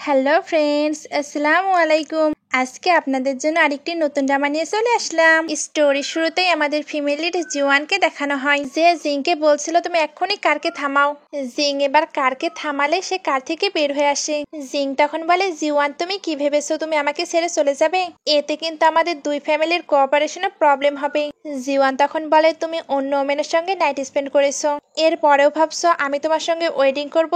Hello friends, আসসালামু আলাইকুম। আজকে আপনাদের জন্য আরেকটি নতুন ড্রামা নিয়ে চলে আসলাম। স্টোরি শুরুতেই আমাদের ফিমেলির জিওয়ানকে দেখানো হয় যে জিংকে বলছিল তুমি এক্ষুনি কারকে থামাও। জিং এবার কারকে থামালে সে কার থেকে বের হয়ে আসে। জিং তখন বলে, জিওয়ান তুমি কি ভেবেছো তুমি আমাকে ছেড়ে চলে যাবে? এতে কিন্তু আমাদের দুই ফ্যামিলির কোঅপারেশনে প্রবলেম হবে। জিওয়ান তখন বলে, তুমি অন্য ওমেনের সঙ্গে নাইট স্পেন্ড করেছো, এর পরেও ভাবছো আমি তোমার সঙ্গে ওয়েডিং করব?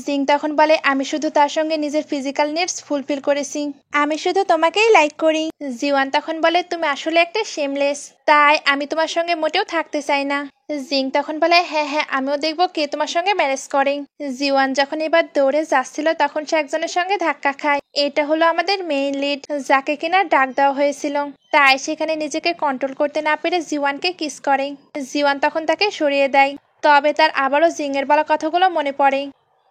জিং তখন বলে, আমি শুধু তার সঙ্গে নিজের ফিজিক্যাল নিডস ফুলফিল করেছি, আমি শুধু তোমাকেই লাইক করি। জিওয়ান তখন বলে, তুমি আসলে একটা শেমলেস, তাই আমি তোমার সঙ্গে মোটেও থাকতে চাই না। জিং তখন বলে, হ্যাঁ হ্যাঁ আমিও দেখবো কে তোমার সঙ্গে ম্যারেজ করে। জিওয়ান যখন এবার দৌড়ে যাচ্ছিল তখন সে একজনের সঙ্গে ধাক্কা খায়। এটা হলো আমাদের মেইন লিড, যাকে কিনা ডাক দেওয়া হয়েছিল। তাই সেখানে নিজেকে কন্ট্রোল করতে না পেরে জিওয়ানকে কিস করে। জিওয়ান তখন তাকে সরিয়ে দেয়, তবে তার আবারও জিংয়ের বলা কথাগুলো মনে পড়ে,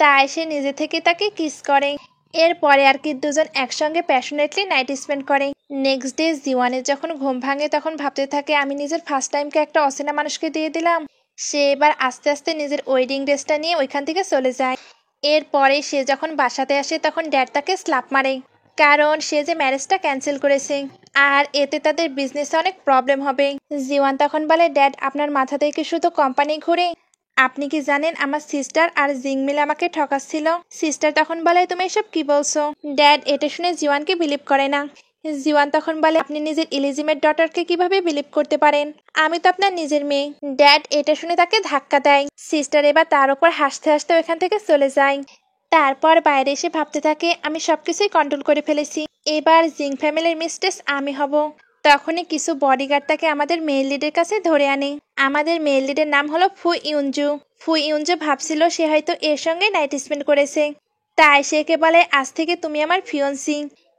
তাই সে নিজে থেকে তাকে কিস করে। এরপরে আর কি দুজন একসঙ্গে প্যাশনেটলি নাইট স্পেন্ড করে। নেক্সট ডে জিওয়ানের যখন ঘুম ভাঙে তখন ভাবতে থাকে, আমি নিজের ফার্স্ট টাইমকে একটা অচেনা মানুষকে দিয়ে দিলাম। সে এবার আস্তে আস্তে নিজের ওয়েডিং ড্রেসটা নিয়ে ওইখান থেকে চলে যায়। এরপরে সে যখন বাসাতে আসে তখন ড্যাড তাকে স্ল্যাপ মারে, কারণ সে যে ম্যারেজটা ক্যান্সেল করেছে আর এতে তাদের বিজনেসে অনেক প্রবলেম হবে। জিওয়ান তখন বলে, ড্যাড আপনার মাথা থেকে শুধু কোম্পানি ঘুরে, আপনি কি জানেন আমার সিস্টার আর জিং মিলে আমাকে ঠকাচ্ছিল? সিস্টার তখন বলে, তুমি এসব কি বলছো? ড্যাড এটা শুনে জিওয়ানকে বিলিভ করে না। জিওয়ান তখন বলে, আপনি নিজের ইলিজিমেট ডটারকে কিভাবে বিলিভ করতে পারেন? আমি তো আপনার নিজের মেয়ে। ড্যাড এটা শুনে তাকে ধাক্কা দেয়। সিস্টার এবার তার উপর হাসতে হাসতে ওখান থেকে চলে যায়। তারপর বাইরে এসে ভাবতে থাকে, আমি সবকিছুই কন্ট্রোল করে ফেলেছি, এবার জিং ফ্যামিলির মিস্ট্রেস আমি হব। তখনই কিছু বডিগার্ড তাকে আমাদের মেল লিডের কাছে ধরে আনে। আমাদের মেল লিডের নাম হলো ফু ইউনজু। ফু ইউনজু ভাবছিল সে হয়তো এর সঙ্গে নাইট স্পেন্ড করেছে, তাই সে কে বলে, আজ থেকে তুমি আমার ফিয়ন্সি।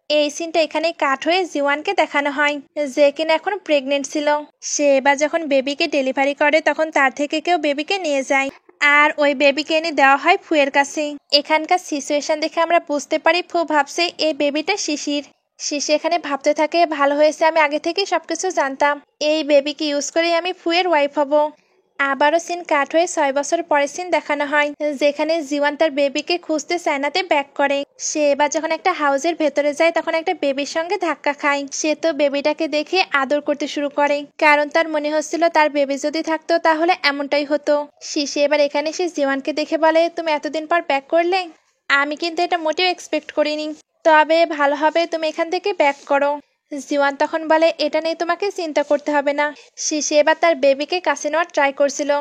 এই সিনটা এখানে কাট হয়ে জিওয়ানকে দেখানো হয়, যে কিনা এখন প্রেগনেন্ট ছিল। সে এবার যখন বেবিকে ডেলিভারি করে তখন তার থেকে কেউ বেবিকে নিয়ে যায়, আর ওই বেবিকে এনে দেওয়া হয় ফুয়ের কাছে। এখানকার সিচুয়েশন দেখে আমরা বুঝতে পারি ফু ভাবছে এই বেবিটা শিশির। শিশি এখানে ভাবতে থাকে, ভালো হয়েছে আমি আগে থেকেই সবকিছু জানতাম, এই বেবিকে ইউজ করে আমি ফুয়ের ওয়াইফ হব। আবারও সিন কাট হয়ে 6 বছর পরের সিন দেখানো হয়, যেখানে জিওয়ান তার বেবিকে খুঁজতে চায়নাতে ব্যাক করে। সে এবার যখন একটা হাউসের ভেতরে যায় তখন একটা বেবির সঙ্গে ধাক্কা খায়। সে তো বেবিটাকে দেখে আদর করতে শুরু করে, কারণ তার মনে হচ্ছিল তার বেবি যদি থাকতো তাহলে এমনটাই হতো। শিশি এবার এখানে সে জিওয়ানকে দেখে বলে, তুমি এতদিন পর ব্যাক করলে, আমি কিন্তু এটা মোটেও এক্সপেক্ট করিনি, তবে ভালো হবে তুমি এখান থেকে ব্যাক করো। জিওয়ান তখন বলে, এটা নিয়ে তোমাকে চিন্তা করতে হবে না। শিশি এবার তার বেবিকে কাছে নেওয়ার ট্রাই করছিল,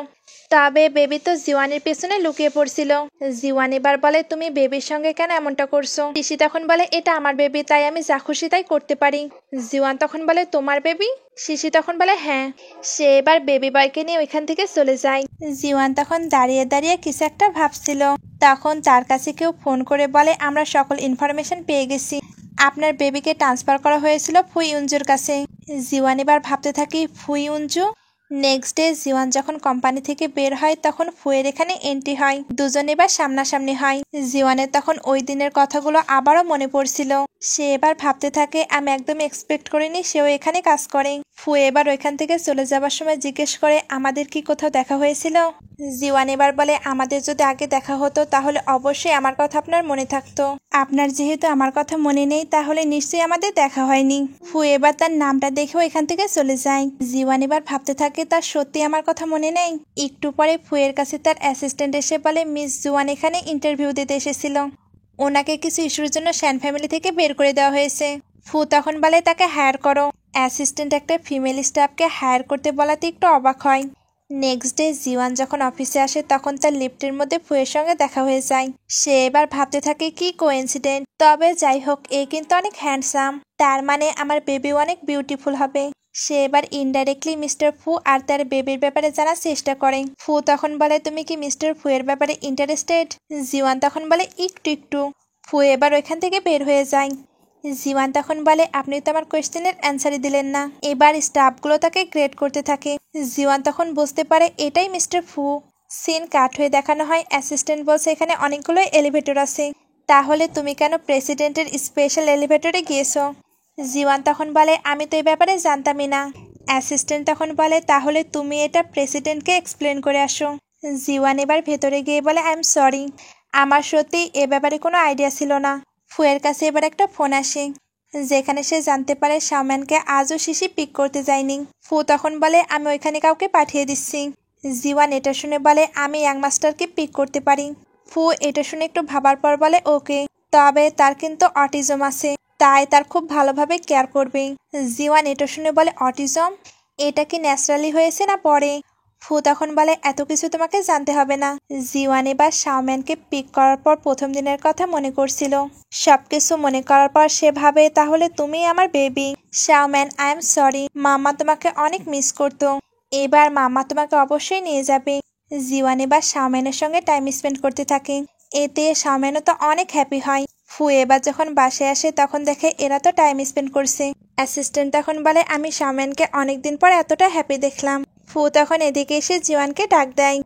তবে বেবি তো জিওয়ানের পেছনে লুকিয়ে পড়ছিল। জিওয়ান এবার বলে, তুমি বেবির সঙ্গে কেন এমনটা করছো? শিশি তখন বলে, এটা আমার বেবি, তাই আমি যা খুশি তাই করতে পারি। জিওয়ান তখন বলে, তোমার বেবি? শিশি তখন বলে, হ্যাঁ। সে এবার বেবি বয়কে নিয়ে ওইখান থেকে চলে যায়। জিওয়ান তখন দাঁড়িয়ে দাঁড়িয়ে কিছু একটা ভাবছিল, তখন তার কাছে কেউ ফোন করে বলে, আমরা সকল ইনফরমেশন পেয়ে গেছি, আপনার বেবিকে ট্রান্সফার করা হয়েছিল ফুই ইউনজুর কাছে। জিওয়ান এবার ভাবতে থাকি, ফুই ইউনজু। নেক্সট ডে জিওয়ান যখন কোম্পানি থেকে বের হয় তখন ফুয়ের এখানে এন্ট্রি হয়, দুজন এবার সামনাসামনি হয়। জিওয়ানের তখন ওই দিনের কথাগুলো আবারও মনে পড়ছিল। সে এবার ভাবতে থাকে, আমি একদম এক্সপেক্ট করিনি সেও এখানে কাজ করে। ফুয়ে এবার ওইখান থেকে চলে যাবার সময় জিজ্ঞেস করে, আমাদের কি কোথাও দেখা হয়েছিল? জিওয়ান এবার বলে, আমাদের যদি আগে দেখা হতো তাহলে অবশ্যই আমার কথা আপনার মনে থাকতো, আপনার যেহেতু আমার কথা মনে নেই তাহলে নিশ্চয়ই আমাদের দেখা হয়নি। ফু এবার তার নামটা দেখেও এখান থেকে চলে যায়। জিওয়ান এবার ভাবতে থাকে, তার সত্যি আমার কথা মনে নেই। একটু পরে ফুয়ের কাছে তার অ্যাসিস্ট্যান্ট এসে বলে, মিস জুয়ান এখানে ইন্টারভিউ দিতে এসেছিল, ওনাকে কিছু ইস্যুর জন্য শ্যান ফ্যামিলি থেকে বের করে দেওয়া হয়েছে। ফু তখন বলে, তাকে হায়ার করো। অ্যাসিস্ট্যান্ট একটা ফিমেল স্টাফকে হায়ার করতে বলাতে একটু অবাক হয়। নেক্সট ডে জিওয়ান যখন অফিসে আসে তখন তার লিফটের মধ্যে ফুয়ের সঙ্গে দেখা হয়ে যায়। সে এবার ভাবতে থাকে, কি কোইন্সিডেন্ট, তবে যাই হোক এ কিন্তু অনেক হ্যান্ডসাম, তার মানে আমার বেবিও অনেক বিউটিফুল হবে। সে এবার ইনডাইরেক্টলি মিস্টার ফু আর তার বেবির ব্যাপারে জানার চেষ্টা করে। ফু তখন বলে, তুমি কি মিস্টার ফু এর ব্যাপারে ইন্টারেস্টেড? জিওয়ান তখন বলে, একটু একটু। ফু এবার ওইখান থেকে বের হয়ে যায়। জিওয়ান তখন বলে, আপনি তো আমার কোয়েশ্চেনের অ্যান্সারই দিলেন না। এবার স্টাফগুলো তাকে গ্রেড করতে থাকে। জিওয়ান তখন বুঝতে পারে এটাই মিস্টার ফু। সিন কাট হয়ে দেখানো হয়, অ্যাসিস্ট্যান্ট বলছে এখানে অনেকগুলো এলিভেটর আছে, তাহলে তুমি কেন প্রেসিডেন্টের স্পেশাল এলিভেটরে গিয়েছো? জিওয়ান তখন বলে, আমি তো এই ব্যাপারে জানতামই না। অ্যাসিস্ট্যান্ট তখন বলে, তাহলে তুমি এটা প্রেসিডেন্টকে এক্সপ্লেন করে আসো। জিওয়ান এবার ভেতরে গিয়ে বলে, আই এম সরি, আমার সত্যি এ ব্যাপারে কোনো আইডিয়া ছিল না। ফুয়ের কাছে এবার একটা ফোন আসে, যেখানে সে জানতে পারে শাওম্যানকে আজও শিশি পিক করতে যায়নি। ফু তখন বলে আমি ওইখানে কাউকে পাঠিয়ে দিচ্ছি। জিওয়ান এটা শুনে বলে আমি ইয়াং মাস্টারকে পিক করতে পারি। ফু এটা শুনে একটু ভাবার পর বলে ওকে, তবে তার কিন্তু অটিজম আছে, তাই তার খুব ভালোভাবে কেয়ার করবে। জিওয়ান এটা শুনে বলে অটিজম, এটা কি ন্যাচারালি হয়েছে না পরে? ফু তখন বলে এত কিছু তোমাকে জানতে হবে না। জিওয়ান এবার শাওম্যানকে পিক করার পর প্রথম দিনের কথা মনে করছিল। সবকিছু মনে করার পর সে ভাবে তাহলে তুমি আমার বেবি। শাওম্যান আই এম সরি, মামা তোমাকে অনেক মিস করতো, এবার মামা তোমাকে অবশ্যই নিয়ে যাবে। জিওয়ান এবার শাওম্যানের সঙ্গে টাইম স্পেন্ড করতে থাকে, এতে শাওম্যানও তো অনেক হ্যাপি হয়। ফু এবার যখন বাসায় আসে তখন দেখে এরা তো টাইম স্পেন্ড করছে। অ্যাসিস্ট্যান্ট তখন বলে আমি শাওম্যানকে অনেকদিন পর এতটা হ্যাপি দেখলাম। ফু তখন এদিকে এসে জিওয়ানকে ডাক দেয়,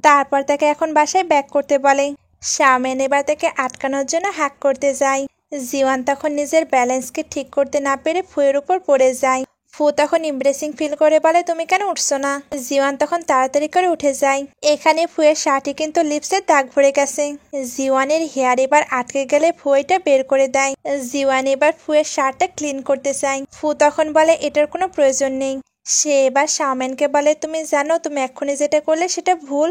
তারপর তাকে এখন বাসায় ব্যাক করতে বলে। শাওম্যান এবার তাকে আটকানোর জন্য হ্যাক করতে যায়। জিওয়ান তখন নিজের ব্যালেন্সকে ঠিক করতে না পেরে ফুয়ের উপর পড়ে যায়। ফু তখন ইমপ্রেসিং ফিল করে বলে তুমি কেন উঠছো না? জিওয়ান তখন তাড়াতাড়ি করে উঠে যায়। এখানে ফুয়ের শার্টে কিন্তু লিপসের দাগ ভরে গেছে। জিওয়ানের হেয়ার এবার আটকে গেলে ফু এটা বের করে দেয়। জিওয়ান এবার ফুয়ের শার্টটা ক্লিন করতে চায়। ফু তখন বলে এটার কোনো প্রয়োজন নেই। সে এবার শাওম্যানকে বলে তুমি জানো তুমি এক্ষুনি যেটা করলে সেটা ভুল,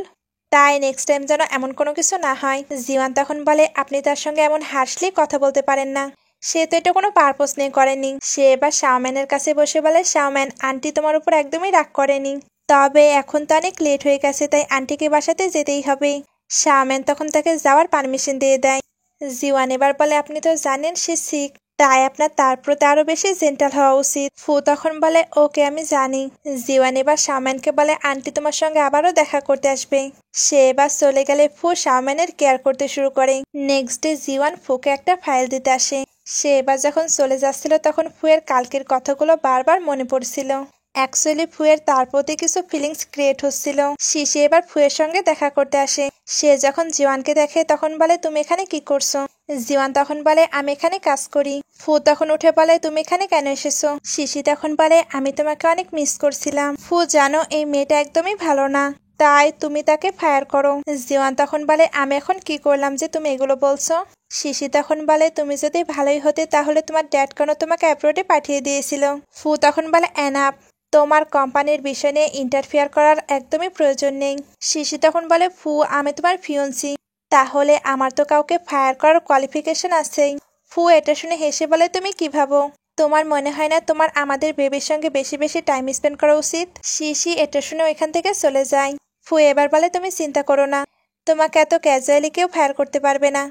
তাই নেক্সট টাইম যেন এমন কোনো কিছু না হয়। জিওয়ান তখন বলে আপনি তার সঙ্গে এমন হাসলি কথা বলতে পারেন না, সে তো এটা কোনো পারপোজ নিয়ে করেনি। সে এবার শাওম্যানের কাছে বসে বলে শাওম্যান আন্টি তোমার উপর একদমই রাগ করেনি, তবে এখন তো অনেক লেট হয়ে গেছে তাই আন্টিকে বাসাতে যেতেই হবে। শাওম্যান তখন তাকে যাওয়ার পারমিশন দিয়ে দেয়। জিওয়ান এবার বলে আপনি তো জানেন সে শিখ, তাই আপনার তার প্রতি আরো বেশি জেন্টাল হওয়া উচিত। ফু তখন বলে ওকে আমি জানি। জিওয়ান এবার শাওম্যানকে বলে আন্টি তোমার সঙ্গে আবারও দেখা করতে আসবে। সে এবার চলে গেলে ফু শাওম্যানের কেয়ার করতে শুরু করে। নেক্সট ডে জিওয়ান ফুকে একটা ফাইল দিতে আসে। সে এবার যখন চলে যাচ্ছিল তখন ফুয়ের কালকের কথাগুলো বারবার মনে পড়ছিল। অ্যাকচুয়ালি ফুয়ের তার প্রতি কিছু ফিলিংস ক্রিয়েট হচ্ছিল। শিশি এবার ফুয়ের সঙ্গে দেখা করতে আসে। সে যখন জিওয়ানকে দেখে তখন বলে তুমি এখানে কি করছো? জিওয়ান তখন বলে আমি এখানে কাজ করি। ফু তখন উঠে বলে তুমি এখানে কেন এসেছো? শিশি তখন বলে আমি তোমাকে অনেক মিস করছিলাম। ফু জানো এই মেয়েটা একদমই ভালো না, তাই তুমি তাকে ফায়ার করো। জিওয়ান তখন বলে আমি এখন কি করলাম যে তুমি এগুলো বলছো? শিশি তখন বলে তুমি যদি ভালোই হতে তাহলে তোমার ড্যাড কেন তোমাকে অ্যাব্রোডে পাঠিয়ে দিয়েছিল? ফু তখন বলে এনাফ, তোমার কোম্পানির বিষয় নিয়ে ইন্টারফেয়ার করার একদমই প্রয়োজন নেই। শিশি তখন বলে ফু আমি তোমার ফিয়ন্সি, তাহলে আমার তো কাউকে ফায়ার করার কোয়ালিফিকেশন আছেই। ফু এটা শুনে হেসে বলে তুমি কি ভাবো? তোমার মনে হয় না তোমার আমাদের বেবির সঙ্গে বেশি বেশি টাইম স্পেন্ড করা উচিত? শিশি এটা শুনে ওইখান থেকে চলে যায়। ফু এবার বলে তুমি চিন্তা করো না, তোমাকে এত ক্যাজুয়ালি কেউ ফায়ার করতে পারবে না।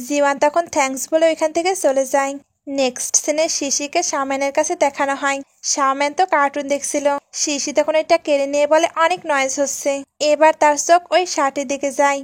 জিওয়ান তখন থ্যাঙ্কস বলে ওইখান থেকে চলে যায়। নেক্সট সিনে শিশিকে শাওম্যানের কাছে দেখানো হয়। শাওম্যান তো কার্টুন দেখছিল। শিশি তখন এটা কেড়ে নিয়ে বলে অনেক নয়েজ হচ্ছে। এবার তার চোখ ওই শার্টের দিকে যায়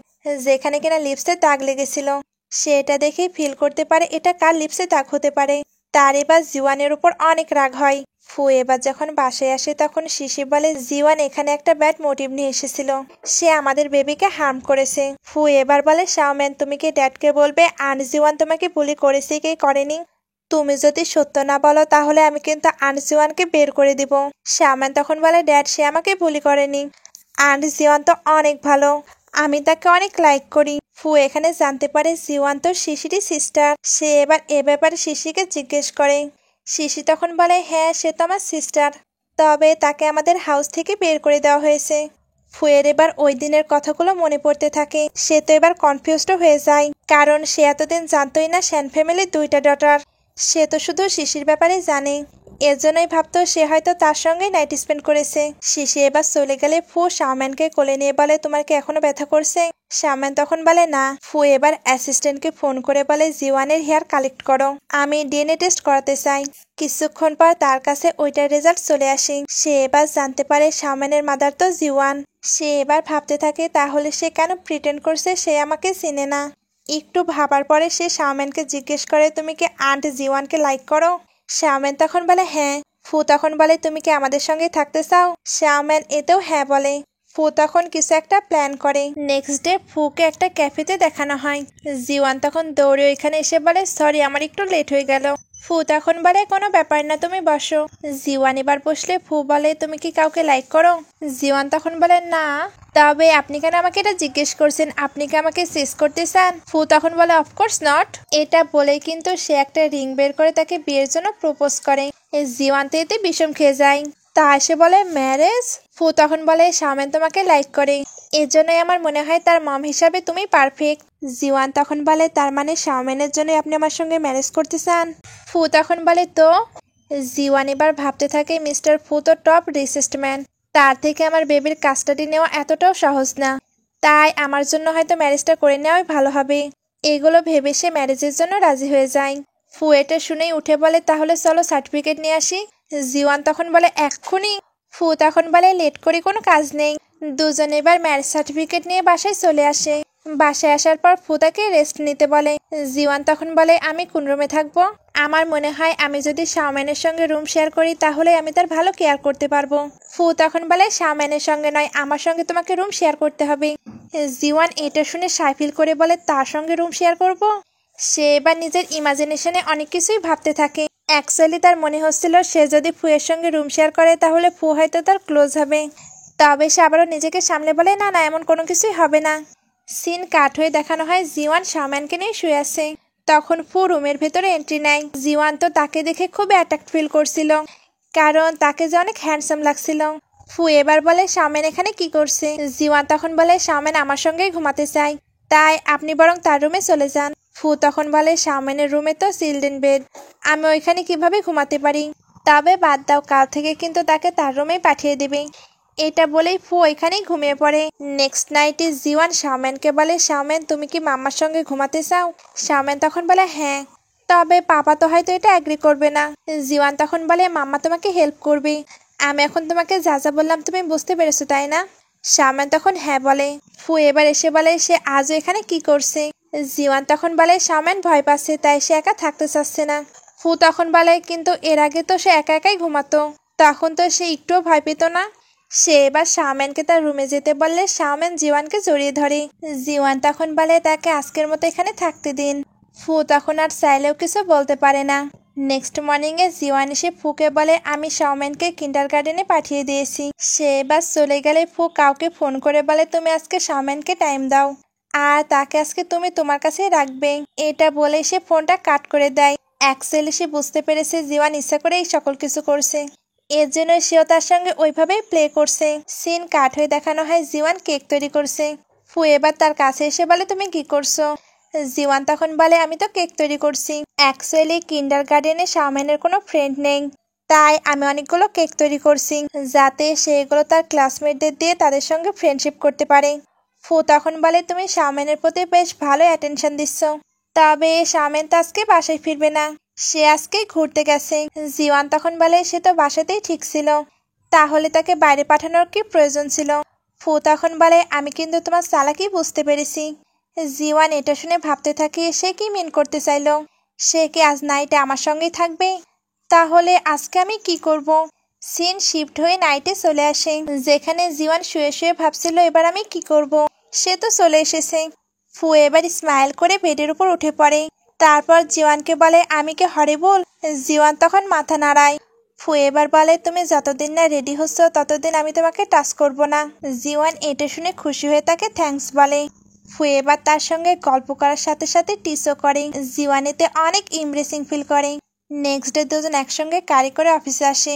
যেখানে কিনা লিপসের দাগ লেগেছিল। সে এটা দেখেই ফিল করতে পারে এটা কার লিপসের দাগ হতে পারে। তার এবার জিওয়ানের উপর অনেক রাগ হয়। ফু এবার যখন বাসায় আসে তখন শিশি বলে জিওয়ান এখানে একটা ব্যাড মোটিভ নিয়ে এসেছিল, সে আমাদের বেবিকে হার্ম করেছে। ফু এবার বলে শাওম্যান তুমি কি ড্যাডকে বলবে আন জিওয়ান তোমাকে বুলি করেছে কি করেনি? তুমি যদি সত্য না বলো তাহলে আমি কিন্তু আন্ট জিওয়ানকে বের করে দিব। শাওম্যান তখন বলে ড্যাড সে আমাকে বুলি করেনি, আন্ট জিওয়ান তো অনেক ভালো, আমি তাকে অনেক লাইক করি। ফু এখানে জানতে পারে জিওয়ান তো শিশিরই সিস্টার। সে এবার এ ব্যাপারে শিশিকে জিজ্ঞেস করে। শিশি তখন বলে হ্যাঁ সে তো আমার সিস্টার, তবে তাকে আমাদের হাউস থেকে বের করে দেওয়া হয়েছে। ফুয়ের এবার ওই দিনের কথাগুলো মনে পড়তে থাকে। সে তো এবার কনফিউজড হয়ে যায়, কারণ সে এতদিন জানতোই না শ্যান ফ্যামিলির দুইটা ডটার। সে তো শুধু শিশির ব্যাপারে জানে, এজন্যই ভাবতো সে হয়তো তার সঙ্গে নাইট স্পেন্ড করেছে। শিশি এবার চলে গেলে ফু শাওম্যানকে কোলে নিয়ে বলে তোমার কি এখনো ব্যথা করছে? শাওম্যান তখন বলে না। ফু এবার অ্যাসিস্ট্যান্টকে ফোন করে বলে জিওয়ানের হেয়ার কালেক্ট করো, আমি ডিএনএ টেস্ট করাতে চাই। কিছুক্ষণ পর তার কাছে ওইটার রেজাল্ট চলে আসে। সে এবার জানতে পারে শাওম্যানের মাদার তো জিওয়ান। সে এবার ভাবতে থাকে তাহলে সে কেন প্রিটেন্ড করছে সে আমাকে চিনে না। একটু ভাবার পরে সে শাওম্যানকে জিজ্ঞেস করে তুমি কি আন্ট জিওয়ানকে লাইক করো? শাওম্যান তখন বলে হ্যাঁ। ফু তখন বলে তুমি কি আমাদের সঙ্গে থাকতে চাও? শাওম্যান এতেও হ্যাঁ বলে। ফু তখন কিছু একটা প্ল্যান করে। নেক্সট ডে ফুকে একটা ক্যাফেতে দেখানো হয়। জিওয়ান তখন দৌড়ে ওইখানে এসে বলে সরি আমার একটু লেট হয়ে গেল। ফু তখন বলে কোনো ব্যাপার না, তুমি বসো। জিওয়ান এবার বসলে ফু বলে তুমি কি কাউকে লাইক করো? জিওয়ান তখন বলে না। তবে আপনি কেন আমাকে এটা জিজ্ঞেস করছেন? আপনি কি আমাকে সিস করতে চান? ফু তখন বলে অফকোর্স নট। এটা বলে কিন্তু সে একটা রিং বের করে তাকে বিয়ের জন্য প্রপোজ করে। জিওয়ান তো এতে বিষম খেয়ে যায়। তা সে বলে ম্যারেজ? ফু তখন বলে শাওমেন তোমাকে লাইক করে, এজন্যই আমার মনে হয় তার মম হিসাবে তুমি পারফেক্ট। জিওয়ান তখন বলে তার মানে শাওমেনের জন্য আপনি আমার সঙ্গে ম্যারেজ করতে চান? ফু তখন বলে তো। জিওয়ান এবার ভাবতে থাকে মিস্টার ফু তো টপ রিচেস্ট ম্যান, তার থেকে আমার বেবির কাস্টাডি নেওয়া এতটাও সহজ না, তাই আমার জন্য হয়তো ম্যারেজটা করে নেওয়াই ভালো হবে। এগুলো ভেবে সে ম্যারেজের জন্য রাজি হয়ে যায়। ফু এটা শুনেই উঠে বলে তাহলে চলো সার্টিফিকেট নিয়ে আসি। জিওয়ান তখন বলে এক্ষুনি? ফু তখন বলে লেট করে কোনো কাজ নেই। দুজনে এবার ম্যারেজ সার্টিফিকেট নিয়ে বাসায় চলে আসে। বাসায় আসার পর ফু তাকে রেস্ট নিতে বলে। জিওয়ান তখন বলে আমি কোন রুমে থাকবো? আমার মনে হয় আমি যদি শাওমেনের সঙ্গে রুম শেয়ার করি তাহলে আমি তার ভালো কেয়ার করতে পারবো। ফু তখন বলে শাওমেনের সঙ্গে নয়, আমার সঙ্গে তোমাকে রুম শেয়ার করতে হবে। জিওয়ান এটা শুনে সাই ফিল করে বলে তার সঙ্গে রুম শেয়ার করব? সে এবার নিজের ইমাজিনেশনে অনেক কিছুই ভাবতে থাকে। অ্যাকচুয়ালি তার মনে হচ্ছিল সে যদি ফুয়ের সঙ্গে রুম শেয়ার করে তাহলে ফু হয়তো তার ক্লোজ হবে। তবে সে আবারও নিজেকে সামলে বলে না না, এমন কোনো কিছুই হবে না। সিন কাট হয়ে দেখানো হয় জিওয়ান শাওমেনকে নিয়ে শুয়ে আছে। তখন ফু রুমের ভেতরে এন্ট্রি নেয়। জিওয়ান তো তাকে দেখে খুবই অ্যাট্রাক্ট ফিল করছিল, কারণ তাকে যে অনেক হ্যান্ডসাম লাগছিল। ফু এবার বলে শাওমেন এখানে কি করছে? জিওয়ান তখন বলে শাওমেন আমার সঙ্গেই ঘুমাতে চায়, তাই আপনি বরং তার রুমে চলে যান। ফু তখন বলে শাওমেনের রুমে তো চিলড্রেন বেড, আমি ওইখানে কিভাবে ঘুমাতে পারি? তবে বাদ দাও, কাল থেকে কিন্তু তাকে তার রুমে পাঠিয়ে দেবে। এটা বলেই ফু ওইখানেই ঘুমিয়ে পড়ে। নেক্সট নাইটে জিওয়ান শাওমেনকে বলে শাওমেন তুমি কি মাম্মার সঙ্গে ঘুমাতে চাও? শাওমেন তখন বলে হ্যাঁ। তবে পাপা তো হয়তো এটা অ্যাগ্রি করবে না। জিওয়ান তখন বলে মাম্মা তোমাকে হেল্প করবে, আমি এখন তোমাকে যা যা বললাম তুমি বুঝতে পেরেছো তাই না? শাওমেন তখন হ্যাঁ বলে। ফু এবার এসে বলে সে আজও এখানে কি করছে? জিওয়ান তখন বলে শাওমেন ভয় পাচ্ছে তাই সে একা থাকতে চাচ্ছে না। ফু তখন বলে কিন্তু এর আগে তো সে একা একাই ঘুমাতো, তখন তো সে একটুও ভয় পেত না। সে এবার শাওমেনকে তার রুমে যেতে বললে শাওমেন জিওয়ানকে জড়িয়ে ধরে। জিওয়ান তখন বলে তাকে আজকের মতো এখানে থাকতে দিন। ফু তখন আর চাইলেও কিছু বলতে পারে না। নেক্সট মর্নিংয়ে জিওয়ান এসে ফুকে বলে আমি শাওমেনকে কিন্ডারগার্টেনে পাঠিয়ে দিয়েছি। সে এবার চলে গেলে ফু কাউকে ফোন করে বলে তুমি আজকে শাওমেনকে টাইম দাও, আর তাকে আজকে তুমি তোমার কাছেই রাখবে। এটা বলে সে ফোনটা কাট করে দেয়। অ্যাকচুয়ালি সে বুঝতে পেরেছে জিওয়ান ইচ্ছা করে এই সকল কিছু করছে, এর জন্য সেও তার সঙ্গে ওইভাবেই প্লে করছে। সিন কাট হয়ে দেখানো হয় জিওয়ান কেক তৈরি করছে। ফু এবার তার কাছে এসে বলে তুমি কি করছো? জিওয়ান তখন বলে আমি তো কেক তৈরি করছি। অ্যাকচুয়ালি কিন্ডারগার্টেনে শাওমেনের কোনো ফ্রেন্ড নেই, তাই আমি অনেকগুলো কেক তৈরি করছি যাতে সেগুলো তার ক্লাসমেটদের দিয়ে তাদের সঙ্গে ফ্রেন্ডশিপ করতে পারে। ফু তখন বলে তুমি শাওমেনের প্রতি বেশ ভালো অ্যাটেনশন দিচ্ছ, তবে শাওমেন তো আজকে বাসায় ফিরবে না, সে আজকে ঘুরতে গেছে। জিওয়ান তখন বলে সে তো বাসাতেই ঠিক ছিল, তাহলে তাকে বাইরে পাঠানোর কি প্রয়োজন ছিল? ফু তখন বলে আমি কিন্তু তোমার চালাকি বুঝতে পেরেছি। জিওয়ান এটা শুনে ভাবতে থাকে সে কি মিন করতে চাইলো, সে কি আজ নাইটে আমার সঙ্গেই থাকবে? তাহলে আজকে আমি কি করব? সিন শিফট হয়ে নাইটে চলে আসে, যেখানে জিওয়ান শুয়ে শুয়ে ভাবছিল এবার আমি কি করব। সে তো চলে এসেছে। ফু এবার স্মাইল করে বেডের উপর উঠে পড়ে। তারপর জিওয়ানকে বলে আমি কি হরিবল? জিওয়ান তখন মাথা নাড়ায়। ফু এবার বলে তুমি যতদিন না রেডি হচ্ছ ততদিন আমি তোমাকে টাচ করব না। জিওয়ান এটা শুনে খুশি হয়ে তাকে থ্যাঙ্কস বলে। ফু এবার তার সঙ্গে গল্প করার সাথে সাথে টিসও করে। জিওয়ান এতে অনেক ইমপ্রেসিং ফিল করে। নেক্সট ডে দুজন একসঙ্গে গাড়ি করে অফিসে আসে।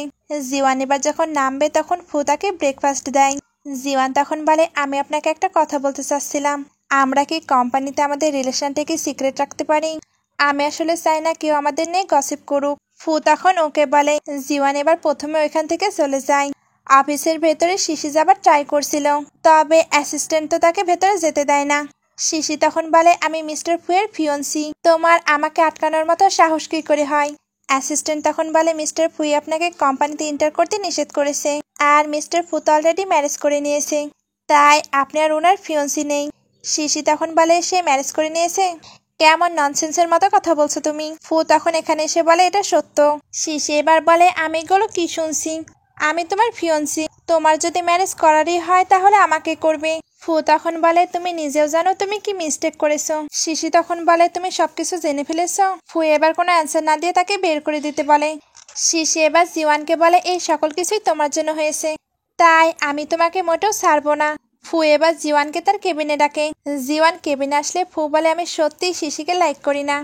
জিওয়ান এবার যখন নামবে তখন ফু তাকে ব্রেকফাস্ট দেয়। জিওয়ান তখন বলে আমি আপনাকে একটা কথা বলতে চাচ্ছিলাম, আমরা কি কোম্পানিতে আমাদের রিলেশনটাকে সিক্রেট রাখতে পারি? আমি আসলে চাই না কেউ আমাদের নিয়ে গসিপ করুক। ফু তখন ওকে বলে। জিওয়ান এবার প্রথমে ওইখান থেকে চলে যায়। অফিসের ভেতরে শিশি যাবার ট্রাই করছিল, তবে অ্যাসিস্ট্যান্ট তো তাকে ভেতরে যেতে দেয় না। শিশি তখন বলে আমি মিস্টার ফুয়ের ফিয়ন্সি, তোমার আমাকে আটকানোর মতো সাহস কি করে হয়? অ্যাসিস্ট্যান্ট তখন বলে মিস্টার ফুই আপনাকে কোম্পানিতে এন্টার করতে নিষেধ করেছে, আর মিস্টার ফু তো অলরেডি ম্যারেজ করে নিয়েছে, তাই আপনি আর ওনার ফিয়ন্সি নেই। শিশি তখন বলে সে ম্যারেজ করে নিয়েছে? কেমন ননসেন্সের মতো কথা বলছো তুমি? ফু তখন এখানে এসে বলে এটা সত্য। শিশি এবার বলে আমি এগুলো কি শুনছি? আমি তোমার ফিয়ন্সি, তোমার যদি ম্যারেজ করারই হয় তাহলে আমাকে করবে। ফু তখন বলে তুমি নিজেও জানো তুমি কি মিস্টেক করেছো। শিশি তখন বলে তুমি সবকিছু জেনে ফেলেছো। ফু এবার কোনো অ্যান্সার না দিয়ে তাকে বের করে দিতে বলে। শিশি এবার জিওয়ানকে বলে এই সকল কিছুই তোমার জন্য হয়েছে, তাই আমি তোমাকে মোটেও ছাড়বো না। ফু এবার জিওয়ানকে তার কেবিনে ডাকে। জিওয়ান কেবিনে আসলে ফু বলে আমি সত্যিই শিশিকে লাইক করি না।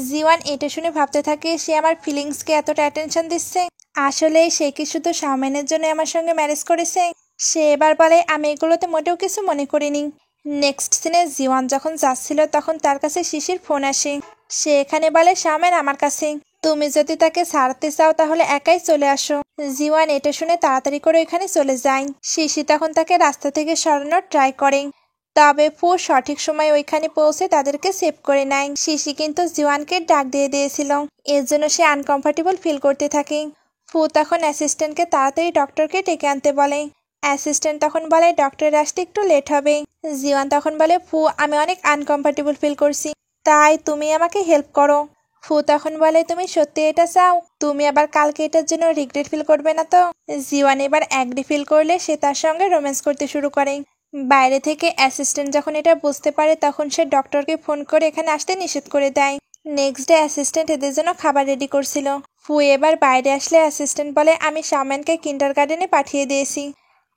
জিওয়ান এটা শুনে ভাবতে থাকে সে আমার ফিলিংসকে এতটা অ্যাটেনশন দিচ্ছে, আসলে সে কি শুধু শাওমেনের জন্য আমার সঙ্গে ম্যারেজ করেছে। সে এবার বলে আমি এগুলোতে মোটেও কিছু মনে করিনি। নেক্সট সিনে জিওয়ান যখন যাচ্ছিল তখন তার কাছে শিশির ফোন আসে। সে এখানে বলে শাওমেন আমার কাছে, তুমি যদি তাকে ছাড়তে চাও তাহলে একাই চলে আসো। জিওয়ান এটা শুনে তাড়াতাড়ি করে এখানে চলে যায়। শিশি তখন তাকে রাস্তা থেকে সরানোর ট্রাই করে, তবে ফু সঠিক সময় ওইখানে পৌঁছে তাদেরকে সেভ করে নেয়। শিশি কিন্তু জিওয়ানকে ডাক দিয়ে দিয়েছিল, এর জন্য সে আনকমফোর্টেবল ফিল করতে থাকে। ফু তখন অ্যাসিস্ট্যান্টকে তাড়াতাড়ি ডক্টরকে ডেকে আনতে বলে। অ্যাসিস্ট্যান্ট তখন বলে ডক্টর আসতে একটু লেট হবে। জিওয়ান তখন বলে ফু আমি অনেক আনকমফোর্টেবল ফিল করছি, তাই তুমি আমাকে হেল্প করো। ফু তখন বলে তুমি সত্যি এটা চাও? তুমি আবার কালকে এটার জন্য রিগ্রেট ফিল করবে না তো? জিওয়ান এবার অ্যাগ্রি ফিল করলে সে তার সঙ্গে রোম্যান্স করতে শুরু করে। বাইরে থেকে অ্যাসিস্ট্যান্ট যখন এটা বুঝতে পারে তখন সে ডক্টরকে ফোন করে এখানে আসতে নিষেধ করে দেয়। নেক্সট ডে অ্যাসিস্ট্যান্ট এদের জন্য খাবার রেডি করছিল। ফু এবার বাইরে আসলে অ্যাসিস্ট্যান্ট বলে আমি শাওমেনকে কিন্ডারগার্টেনে পাঠিয়ে দিয়েছি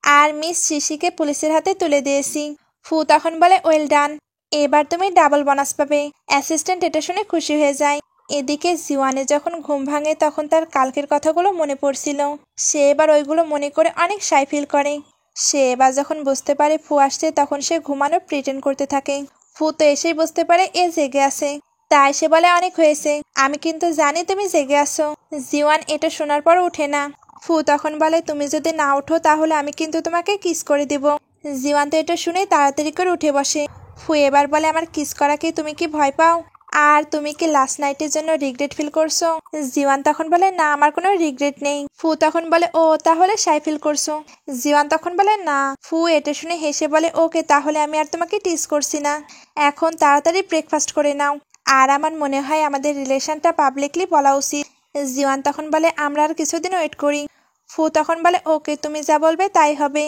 আর মিস শিশিকে পুলিশের হাতে তুলে দিয়েছি। ফু তখন বলে ওয়েল ডান, এবার তুমি ডাবল বোনাস পাবে। অ্যাসিস্ট্যান্ট এটা শুনে খুশি হয়ে যায়। এদিকে জিওয়ানে যখন ঘুম ভাঙে তখন তার কালকের কথাগুলো মনে পড়ছিল। সে এবার ওইগুলো মনে করে অনেক শাই ফিল করে। সে এবার যখন বুঝতে পারে ফু আসছে তখন সে ঘুমানোর প্রিটেন্ড করতে থাকে। ফু তো এসেই বুঝতে পারে এ জেগে আছে, তাই সে বলে অনেক হয়েছে, আমি কিন্তু জানি তুমি জেগে আসো। জিওয়ান এটা শোনার পর উঠে না। ফু তখন বলে তুমি যদি না উঠো তাহলে আমি কিন্তু তোমাকে কিস করে দিব। জিওয়ান তো এটা শুনে তাড়াতাড়ি করে উঠে বসে। ফু এবার বলে আমার কিস করাকে তুমি কি ভয় পাও? আর তুমি কি লাস্ট নাইটের জন্য রিগ্রেট ফিল করছো? জিওয়ান তখন বলে না আমার কোনো রিগ্রেট নেই। ফু তখন বলে ও তাহলে শাই ফিল করছো? জিওয়ান তখন বলে না। ফু এটা শুনে হেসে বলে ওকে তাহলে আমি আর তোমাকে টিস করছি না, এখন তাড়াতাড়ি ব্রেকফাস্ট করে নাও। আর আমার মনে হয় আমাদের রিলেশনটা পাবলিকলি বলা উচিত। জিওয়ান তখন বলে আমরা আর কিছুদিন ওয়েট করি। ফু তখন বলে ওকে তুমি যা বলবে তাই হবে।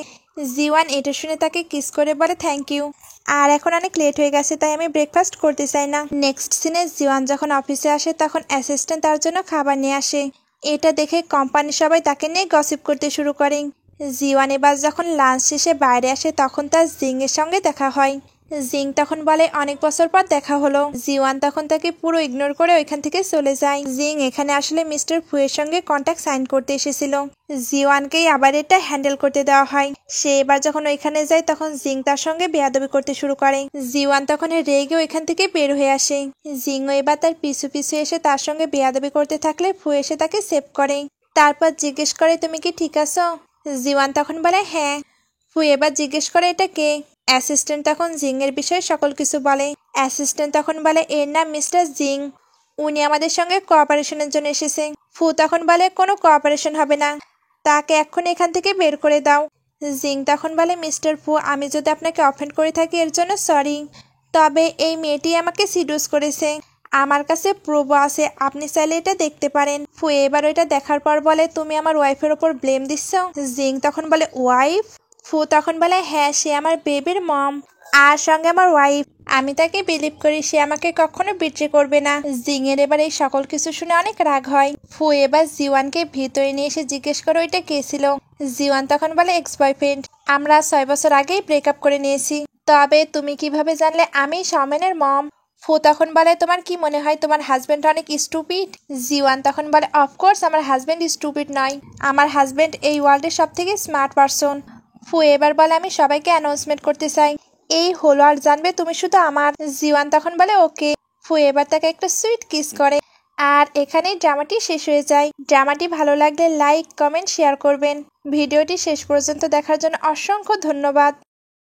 জিওয়ান এটা শুনে তাকে কিস করে বলে থ্যাংক ইউ, আর এখন অনেক লেট হয়ে গেছে তাই আমি ব্রেকফাস্ট করতে চাই না। নেক্সট সিনে জিওয়ান যখন অফিসে আসে তখন অ্যাসিস্ট্যান্ট তার জন্য খাবার নিয়ে আসে। এটা দেখে কোম্পানির সবাই তাকে নিয়ে গসিপ করতে শুরু করে। জিওয়ান এবার যখন লাঞ্চ শেষে বাইরে আসে তখন তার জিং এর সঙ্গে দেখা হয়। জিং তখন বলে অনেক বছর পর দেখা হলো। জিওয়ান তখন তাকে পুরো ইগনোর করে ওইখান থেকে চলে যায়। জিং এখানে আসলে মিস্টার ফুয়ের সঙ্গে কন্ট্যাক্ট সাইন করতে এসেছিল। জিওয়ানকেই আবার এটা হ্যান্ডেল করতে দেওয়া হয়। সে এবার যখন ওইখানে যায় তখন জিং তার সঙ্গে বেয়াদবি করতে শুরু করে। জিওয়ান তখন রেগে ওইখান থেকে বের হয়ে আসে। জিংও এবার তার পিছু পিছু এসে তার সঙ্গে বেয়াদবি করতে থাকলে ফু এসে তাকে সেভ করে। তারপর জিজ্ঞেস করে তুমি কি ঠিক আছো? জিওয়ান তখন বলে হ্যাঁ। ফু এবার জিজ্ঞেস করে এটা কে? অ্যাসিস্ট্যান্ট তখন জিং এর বিষয়ে সকল কিছু বলে। অ্যাসিস্ট্যান্ট তখন বলে এর নাম মিস্টার জিং, উনি আমাদের সঙ্গে কোঅপারেশনের জন্য এসেছে। ফু তখন বলে কোনো কোঅপারেশন হবে না, তাকে এখন এখান থেকে বের করে দাও। জিং তখন বলে মিস্টার ফু আমি যদি আপনাকে অফেন্ড করে থাকি এর জন্য সরি, তবে এই মেয়েটি আমাকে সিডিউস করেছে, আমার কাছে প্রুফ আছে, আপনি চাইলে এটা দেখতে পারেন। ফু এবার ওইটা দেখার পর বলে তুমি আমার ওয়াইফের ওপর ব্লেম দিচ্ছ? জিং তখন বলে ওয়াইফ? ফু তখন বলে হ্যাঁ সে আমার বেবির মম আর সঙ্গে আমার ওয়াইফ, আমি তাকে বিলিভ করি সে আমাকে কখনো বিট্রে করবে না। জিং এর এবার এই সকল কিছু শুনে অনেক রাগ হয়। ফু এবার জিওয়ানকে ভিতরে নিয়ে এসে জিজ্ঞেস করে ওইটা কে ছিল? জিওয়ান তখন বলে এক্স বয়ফ্রেন্ড, আমরা 6 বছর আগেই ব্রেকআপ করে নিয়েছি। তবে তুমি কিভাবে জানলে আমি শাওমেনের মম? ফু তখন বলে তোমার কি মনে হয় তোমার হাজবেন্ড অনেক স্টুপিড? জিওয়ান তখন বলে অফকোর্স আমার হাজবেন্ড স্টুপিড নয়, আমার হাজবেন্ড এই ওয়ার্ল্ডের সব থেকে স্মার্ট পারসন। ফু এবার বলে আমি সবাইকে অ্যানাউন্সমেন্ট করতে চাই, এই হলো আর জানবে তুমি শুধু আমার। জিওয়ান তখন বলে ওকে। ফু এবার তাকে একটা সুইট কিস করে। আর এখানেই ড্রামাটি শেষ হয়ে যায়। ড্রামাটি ভালো লাগলে লাইক কমেন্ট শেয়ার করবেন। ভিডিওটি শেষ পর্যন্ত দেখার জন্য অসংখ্য ধন্যবাদ।